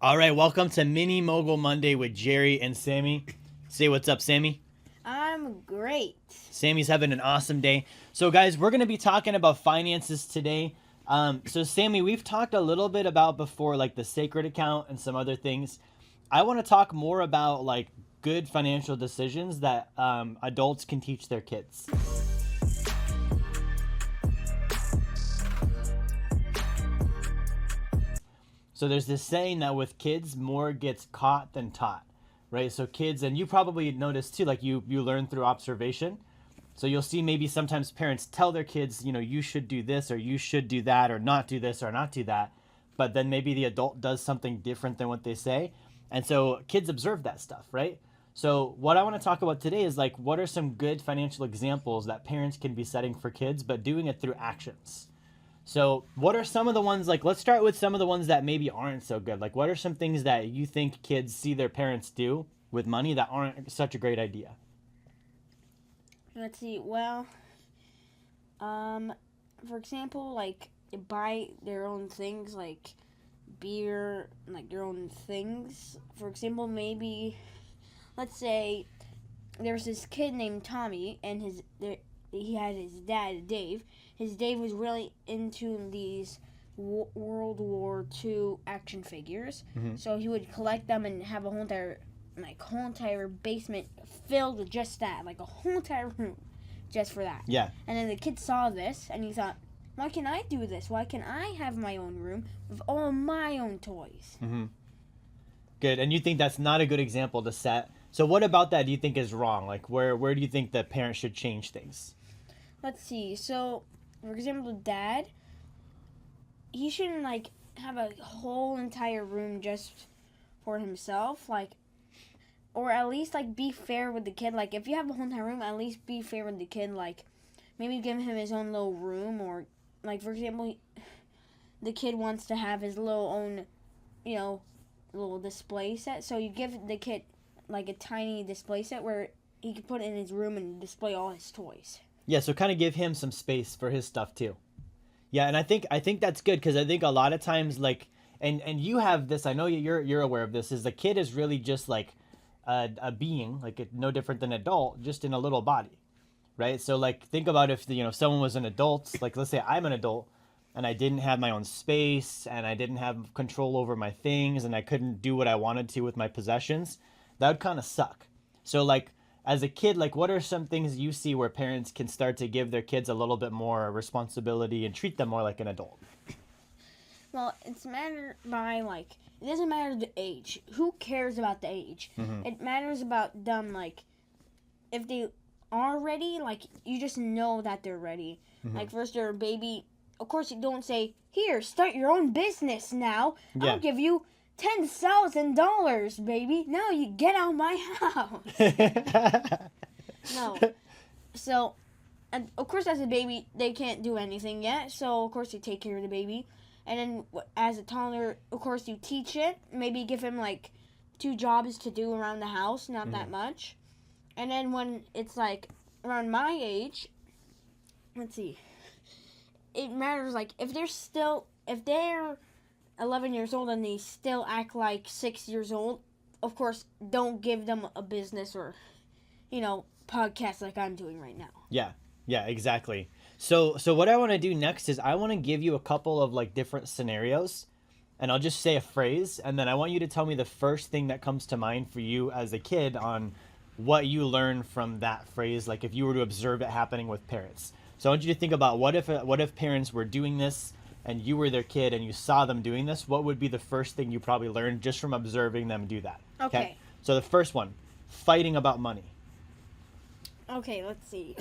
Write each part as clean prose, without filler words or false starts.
All right, welcome to Mini Mogul Monday with Jerry and Sammy. Say what's up, Sammy. I'm great. Sammy's having an awesome day. So, guys, we're going to be talking about finances today. So, Sammy, we've talked a little bit about before, like the sacred account and some other things. I want to talk more about like good financial decisions that adults can teach their kids. So there's this saying that with kids, more gets caught than taught, right? So kids, and you probably noticed too, like you learn through observation. So you'll see maybe sometimes parents tell their kids, you should do this or you should do that or not do this or not do that. But then maybe the adult does something different than what they say. And so kids observe that stuff, right? So what I want to talk about today is like, what are some good financial examples that parents can be setting for kids, but doing it through actions? So what are some of the ones, like, let's start with some of the ones that maybe aren't so good. Like, what are some things that you think kids see their parents do with money that aren't such a great idea? Let's see. Well, for example, like buy their own things, like beer, like their own things. For example, maybe let's say there's this kid named Tommy, and he had his dad Dave. His Dave was really into these World War II action figures, so he would collect them and have a whole entire basement filled with just that, like a whole entire room just for that. Yeah. And then the kid saw this and he thought, why can I do this? Why can I have my own room with all my own toys? Good. And you think that's not a good example to set. So what about that do you think is wrong? Like where do you think the parents should change things? Let's see. So, for example, Dad, he shouldn't like have a whole entire room just for himself, like, or at least like be fair with the kid. Like, if you have a whole entire room, at least be fair with the kid. Like, maybe give him his own little room, or like, for example, the kid wants to have his little own, little display set. So you give the kid like a tiny display set where he can put it in his room and display all his toys. Yeah, so kind of give him some space for his stuff too. Yeah, and I think that's good because I think a lot of times like and you have this, I know you're aware of this, is the kid is really just like a being, like no different than an adult, just in a little body, right? So like think about if someone was an adult, like let's say I'm an adult and I didn't have my own space and I didn't have control over my things and I couldn't do what I wanted to with my possessions, that would kind of suck. So like as a kid, like what are some things you see where parents can start to give their kids a little bit more responsibility and treat them more like an adult? Well, it's matter by like, it doesn't matter the age. Who cares about the age? It matters about them, like if they are ready, like you just know that they're ready. Like first they're a baby, of course you don't say, here, start your own business now. Yeah. I'll give you $10,000, baby. No, you get out of my house. No. So, and of course, as a baby, they can't do anything yet. So, of course, you take care of the baby. And then, as a toddler, of course, you teach it. Maybe give him, like, 2 jobs to do around the house. Not that much. And then when it's, like, around my age, let's see. It matters, like, if they're 11 years old and they still act like 6 years old, of course, don't give them a business or, podcast like I'm doing right now. Yeah, exactly. So what I want to do next is I want to give you a couple of like different scenarios and I'll just say a phrase and then I want you to tell me the first thing that comes to mind for you as a kid on what you learned from that phrase, like if you were to observe it happening with parents. So I want you to think about what if parents were doing this and you were their kid and you saw them doing this, what would be the first thing you probably learned just from observing them do that? Okay. So the first one, fighting about money. Okay, let's see.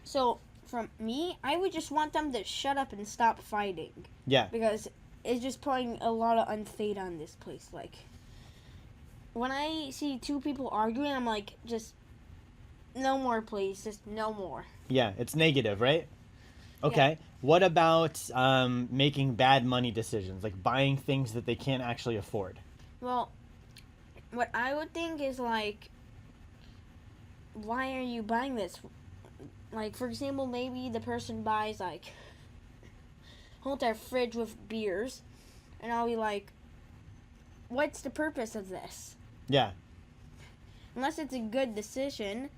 So, from me, I would just want them to shut up and stop fighting. Yeah. Because it's just putting a lot of unfade on this place. Like, when I see 2 people arguing, I'm like, just no more, please. Just no more. Yeah, it's negative, right? Okay. Yeah. What about making bad money decisions, like buying things that they can't actually afford? Well, what I would think is like, why are you buying this? Like, for example, maybe the person buys like whole entire fridge with beers, and I'll be like, what's the purpose of this? Yeah. Unless it's a good decision,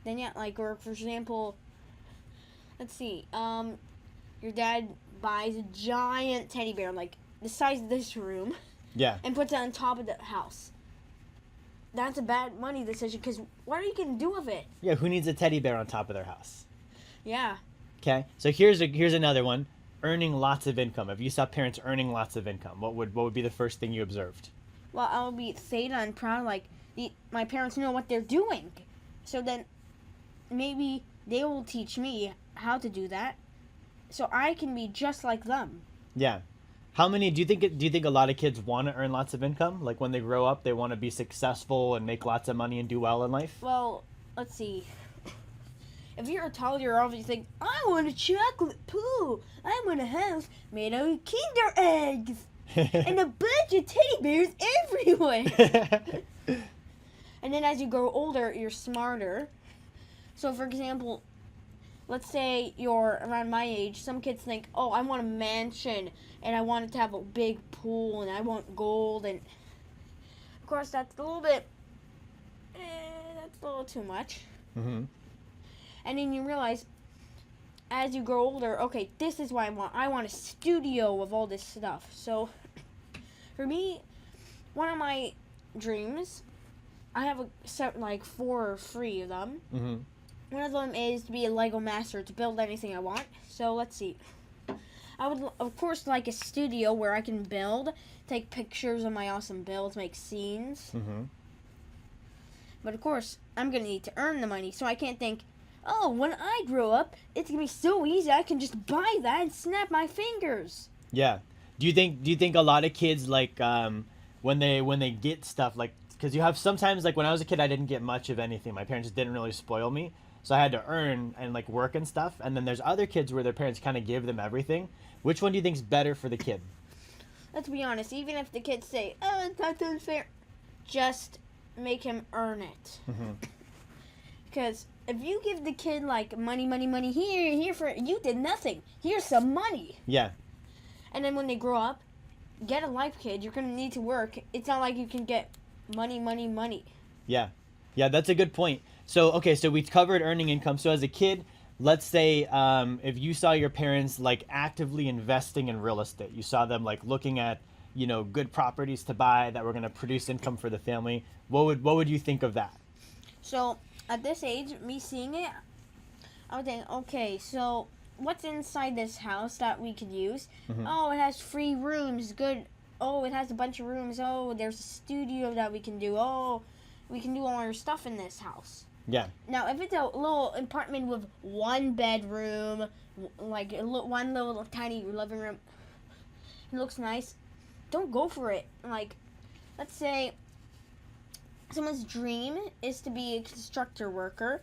then yeah, like, or for example, let's see, your dad buys a giant teddy bear, like the size of this room, Yeah. and puts it on top of the house. That's a bad money decision, because what are you going to do with it? Yeah, who needs a teddy bear on top of their house? Yeah. Okay, so here's another one. Earning lots of income. If you saw parents earning lots of income, what would be the first thing you observed? Well, I'll be theta and proud, like, my parents know what they're doing. So then maybe they will teach me how to do that, so I can be just like them. Yeah. How many do you think a lot of kids want to earn lots of income? Like when they grow up, they want to be successful and make lots of money and do well in life? Well, let's see. If you're a toddler, you're obviously thinking, I want a chocolate pool. I want a house made out of Kinder eggs. And a bunch of teddy bears everywhere. And then as you grow older, you're smarter. So, for example, let's say you're around my age. Some kids think, oh, I want a mansion, and I want it to have a big pool, and I want gold. And, of course, that's a little bit, that's a little too much. Mm-hmm. And then you realize, as you grow older, okay, this is what I want. I want a studio of all this stuff. So, for me, one of my dreams, I have a set like 4 or 3 of them. Mm-hmm. One of them is to be a Lego master, to build anything I want. So, let's see. I would, of course, like a studio where I can build, take pictures of my awesome builds, make scenes. Mm-hmm. But, of course, I'm going to need to earn the money, so I can't think, oh, when I grow up, it's going to be so easy, I can just buy that and snap my fingers. Yeah. Do you think a lot of kids, like, when they get stuff, like, because you have sometimes, like, when I was a kid, I didn't get much of anything. My parents didn't really spoil me. So I had to earn and, like, work and stuff. And then there's other kids where their parents kind of give them everything. Which one do you think's better for the kid? Let's be honest, even if the kids say, oh, that's unfair, just make him earn it. Mm-hmm. Because if you give the kid, like, money, here for it, you did nothing. Here's some money. Yeah. And then when they grow up, get a life, kid. You're going to need to work. It's not like you can get money. Yeah. Yeah, that's a good point. So, okay, so we covered earning income. So as a kid, let's say if you saw your parents, like, actively investing in real estate, you saw them, like, looking at, you know, good properties to buy that were going to produce income for the family, what would you think of that? So, at this age, me seeing it, I would think, okay, so what's inside this house that we could use? Mm-hmm. Oh, it has free rooms, good. Oh, it has a bunch of rooms. Oh, there's a studio that we can do. Oh, we can do all our stuff in this house. Yeah. Now, if it's a little apartment with 1 bedroom, like one little tiny living room, it looks nice, don't go for it. Like, let's say someone's dream is to be a constructor worker,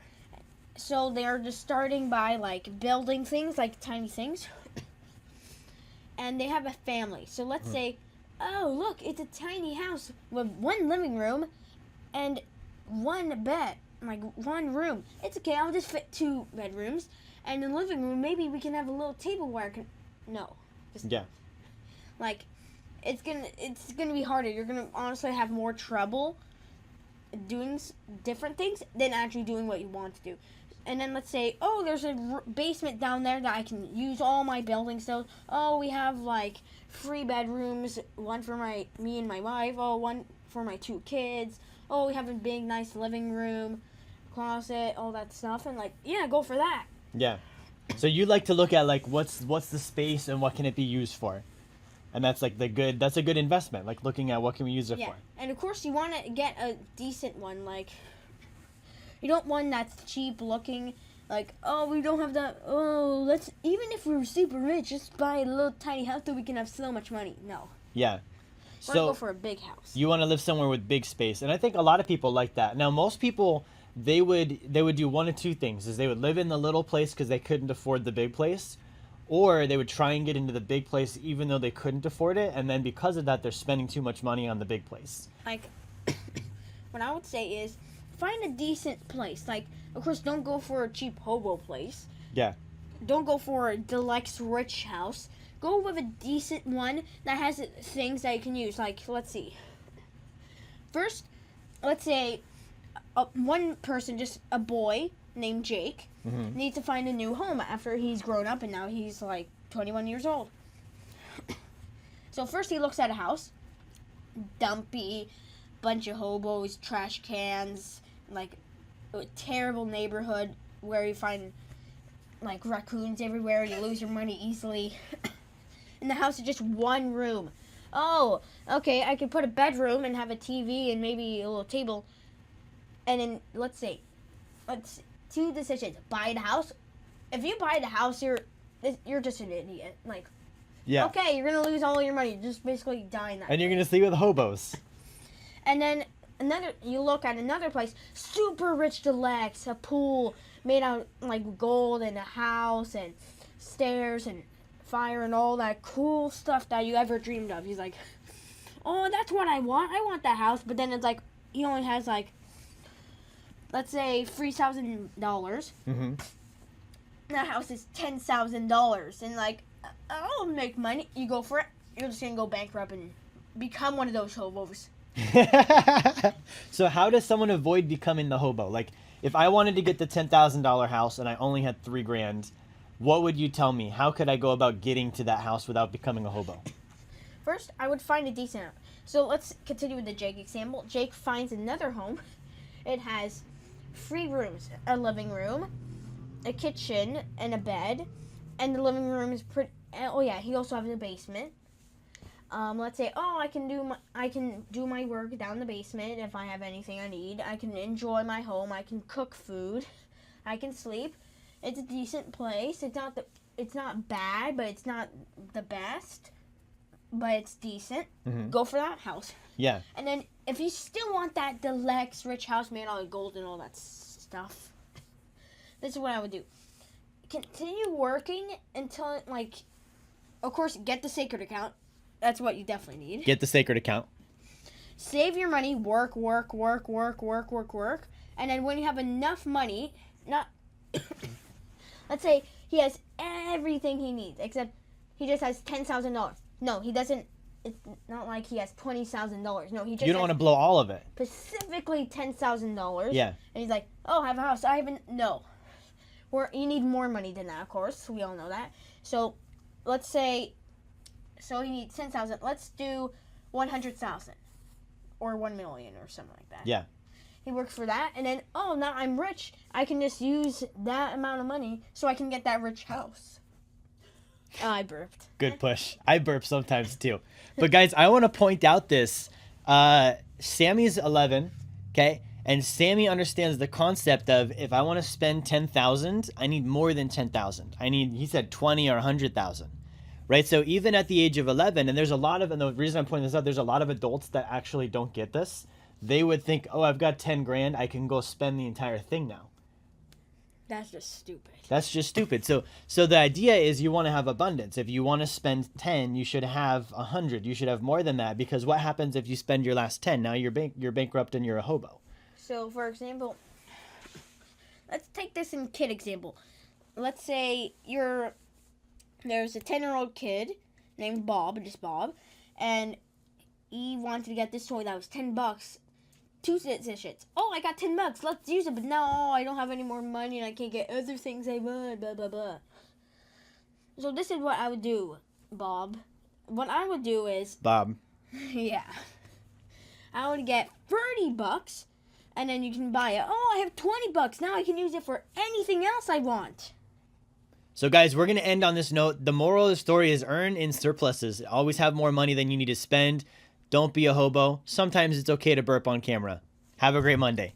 so they're just starting by, like, building things, like tiny things, and they have a family. So let's say, oh, look, it's a tiny house with 1 living room and 1 bed, like 1 room. It's okay, I'll just fit 2 bedrooms, and in the living room, maybe we can have a little table where I can, no. Just, Yeah. like, it's gonna be harder. You're gonna honestly have more trouble doing different things than actually doing what you want to do. And then let's say, oh, there's a basement down there that I can use all my building stuff. Oh, we have, like, 3 bedrooms, 1 for me and my wife. Oh, 1 for my 2 kids. Oh, we have a big, nice living room, closet, all that stuff. And, like, yeah, go for that. Yeah. So you like to look at, like, what's the space and what can it be used for? And that's, like, that's a good investment, like looking at what can we use it Yeah. for. And, of course, you want to get a decent one, like, you don't want that's cheap looking, like, oh, we don't have that, oh, even if we were super rich, just buy a little tiny house so we can have so much money. No. Yeah. So So go for a big house. you want to live somewhere with big space, and I think a lot of people like that. Now, most people, they would do one of 2 things: is they would live in the little place because they couldn't afford the big place, or they would try and get into the big place even though they couldn't afford it, and then because of that, they're spending too much money on the big place. Like, what I would say is, find a decent place. Like, of course, don't go for a cheap hobo place. Yeah. Don't go for a deluxe rich house. Go with a decent one that has things that you can use. Like, let's see. First, let's say one person, just a boy named Jake, needs to find a new home after he's grown up and now he's like 21 years old. So first he looks at a house, dumpy, bunch of hobos, trash cans, like a terrible neighborhood where you find like raccoons everywhere, you lose your money easily. And the house is just one room. Oh, okay, I could put a bedroom and have a TV and maybe a little table. And then let's two decisions. Buy the house. If you buy the house, you're just an idiot. Like, Yeah. okay, you're gonna lose all your money. You're just basically dying that. And you're gonna sleep with hobos. And then you look at another place, super rich deluxe, a pool made out like gold and a house and stairs and fire and all that cool stuff that you ever dreamed of. He's like, oh, that's what I want. I want that house. But then it's like he only has like, let's say $3,000. Mm-hmm. That house is $10,000, and like, I'll make money. You go for it. You're just gonna go bankrupt and become one of those hobos. So how does someone avoid becoming the hobo? Like, if I wanted to get the $10,000 house and I only had $3,000, what would you tell me? How could I go about getting to that house without becoming a hobo? First, I would find a decent home. So let's continue with the Jake example. Jake finds another home. It has 3 rooms, a living room, a kitchen, and a bed. And the living room is pretty. Oh yeah, he also has a basement. Let's say, I can do my work down in the basement if I have anything I need. I can enjoy my home. I can cook food. I can sleep. It's a decent place. It's not bad, but it's not the best. But it's decent. Mm-hmm. Go for that house. Yeah. And then if you still want that deluxe rich house made out of gold and all that stuff, this is what I would do. Continue working until, like, of course, get the sacred account. That's what you definitely need. Get the sacred account. Save your money. Work. And then when you have enough money, let's say he has everything he needs, except he just has $10,000. No, he doesn't. It's not like he has $20,000. No, he just. You don't want to blow all of it. Specifically $10,000. Yeah. And he's like, oh, I have a house. I haven't. No. You need more money than that, of course. We all know that. So, let's say. So he needs 10,000. Let's do 100,000, or 1 million, or something like that. Yeah. He works for that, and then now I'm rich. I can just use that amount of money so I can get that rich house. Oh, I burped. Good push. I burp sometimes too. But guys, I want to point out this. Sammy's 11, okay? And Sammy understands the concept of, if I want to spend 10,000, I need more than 10,000. He said 20 or 100,000. Right? So even at the age of 11, and the reason I'm pointing this out, there's a lot of adults that actually don't get this. They would think, oh, I've got 10 grand, I can go spend the entire thing now. That's just stupid. That's just stupid. So the idea is you want to have abundance. If you want to spend 10, you should have 100. You should have more than that, because what happens if you spend your last 10? Now you're bankrupt and you're a hobo. So, for example, let's take this in kid example. Let's say there's a 10-year-old kid named Bob, and he wanted to get this toy that was $10. 2 decisions. Oh, I got $10. Let's use it. But no, I don't have any more money and I can't get other things I want. Blah, blah, blah. So this is what I would do, Bob. What I would do is... Bob. Yeah. I would get $30 and then you can buy it. Oh, I have $20. Now I can use it for anything else I want. So guys, we're going to end on this note. The moral of the story is earn in surpluses. Always have more money than you need to spend. Don't be a hobo. Sometimes it's okay to burp on camera. Have a great Monday.